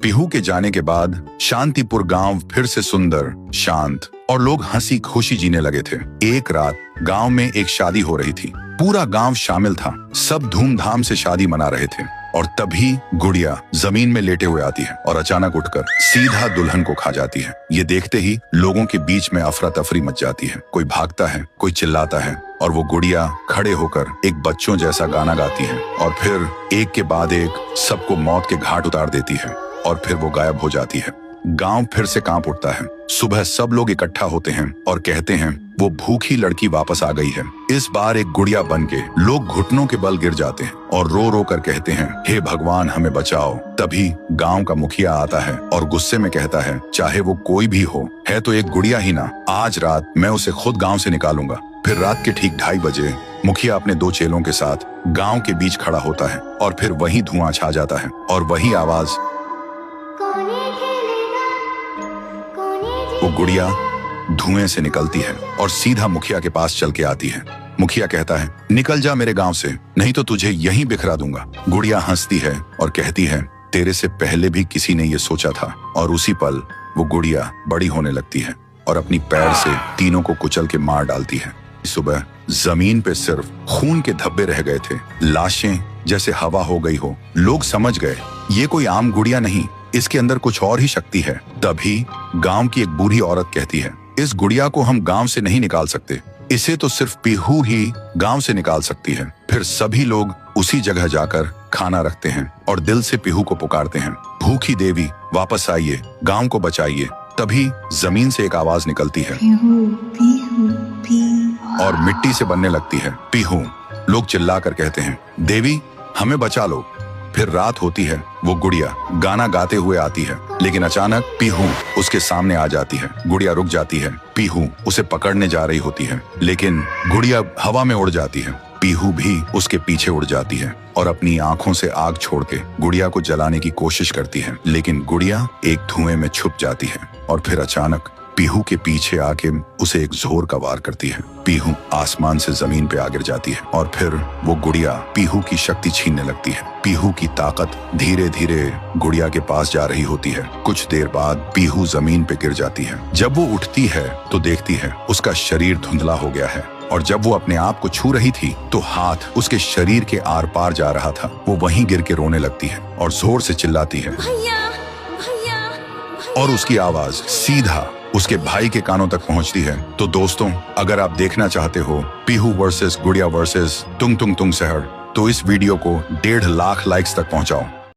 पीहू के जाने के बाद शांतिपुर गांव फिर से सुंदर, शांत और लोग हंसी खुशी जीने लगे थे। एक रात गांव में एक शादी हो रही थी। पूरा गांव शामिल था। सब धूमधाम से शादी मना रहे थे और तभी गुड़िया जमीन में लेटे हुए आती है और अचानक उठकर सीधा दुल्हन को खा जाती है। ये देखते ही लोगों के बीच में अफरा तफरी मच जाती है। कोई भागता है, कोई चिल्लाता है और वो गुड़िया खड़े होकर एक बच्चों जैसा गाना गाती है और फिर एक के बाद एक सबको मौत के घाट उतार देती है और फिर वो गायब हो जाती है। गांव फिर से कांप उठता है। सुबह सब लोग इकट्ठा होते हैं और कहते हैं वो भूखी लड़की वापस आ गई है। इस बार एक गुड़िया बनके लोग घुटनों के बल गिर जाते हैं और रो रो कर कहते हैं, हे भगवान हमें बचाओ। तभी गांव का मुखिया आता है और गुस्से में कहता है, चाहे वो कोई भी हो, है तो एक गुड़िया ही ना, आज रात मैं उसे खुद गाँव से निकालूंगा। फिर रात के ठीक 2:30 बजे मुखिया अपने 2 चेलों के साथ गाँव के बीच खड़ा होता है और फिर वही धुआं छा जाता है और वही आवाज, वो गुड़िया धुएं से निकलती है और सीधा मुखिया के पास चल के आती है। मुखिया कहता है, निकल जा मेरे गांव से, नहीं तो तुझे यहीं बिखरा दूंगा। गुड़िया हंसती है और कहती है, तेरे से पहले भी किसी ने ये सोचा था। और उसी पल वो गुड़िया बड़ी होने लगती है और अपनी पैर से तीनों को कुचल के मार डालती है। सुबह जमीन पे सिर्फ खून के धब्बे रह गए थे, लाशें जैसे हवा हो गई हो। लोग समझ गए ये कोई आम गुड़िया नहीं, इसके अंदर कुछ और ही शक्ति है। तभी गांव की एक बूढ़ी औरत कहती है, इस गुड़िया को हम गांव से नहीं निकाल सकते, इसे तो सिर्फ पीहू ही गांव से निकाल सकती है। फिर सभी लोग उसी जगह जाकर खाना रखते हैं और दिल से पीहू को पुकारते हैं, भूखी देवी वापस आइए, गांव को बचाइए। तभी जमीन से एक आवाज निकलती है पीहू, पीहू, पीहू, और मिट्टी से बनने लगती है पीहू। लोग चिल्लाकर कहते हैं, देवी हमें बचा लो। फिर रात होती है। वो गुड़िया गाना गाते हुए आती है, लेकिन अचानक पीहू उसके सामने आ जाती है। गुड़िया रुक जाती है। पीहू उसे पकड़ने जा रही होती है, लेकिन गुड़िया हवा में उड़ जाती है। पीहू भी उसके पीछे उड़ जाती है और अपनी आंखों से आग छोड़ के गुड़िया को जलाने की कोशिश करती है, लेकिन गुड़िया एक धुएं में छुप जाती है और फिर अचानक पीहू के पीछे आके उसे एक जोर का वार करती है। पीहू आसमान से जमीन पे आ गिर जाती है और फिर वो गुड़िया पीहू की शक्ति छीनने लगती है। पीहू की ताकत धीरे धीरे गुड़िया के पास जा रही होती है। कुछ देर बाद पीहू जमीन पे गिर जाती है। जब वो उठती है तो देखती है उसका शरीर धुंधला हो गया है और जब वो अपने आप को छू रही थी तो हाथ उसके शरीर के आर पार जा रहा था। वो वहीं गिर के रोने लगती है और जोर से चिल्लाती है, भैया, भैया, भैया। और उसकी आवाज सीधा उसके भाई के कानों तक पहुंचती है। तो दोस्तों, अगर आप देखना चाहते हो पीहू वर्सेस गुड़िया वर्सेस तुंग तुंग तुंग सहर, तो इस वीडियो को 1.5 लाख लाइक्स तक पहुंचाओ।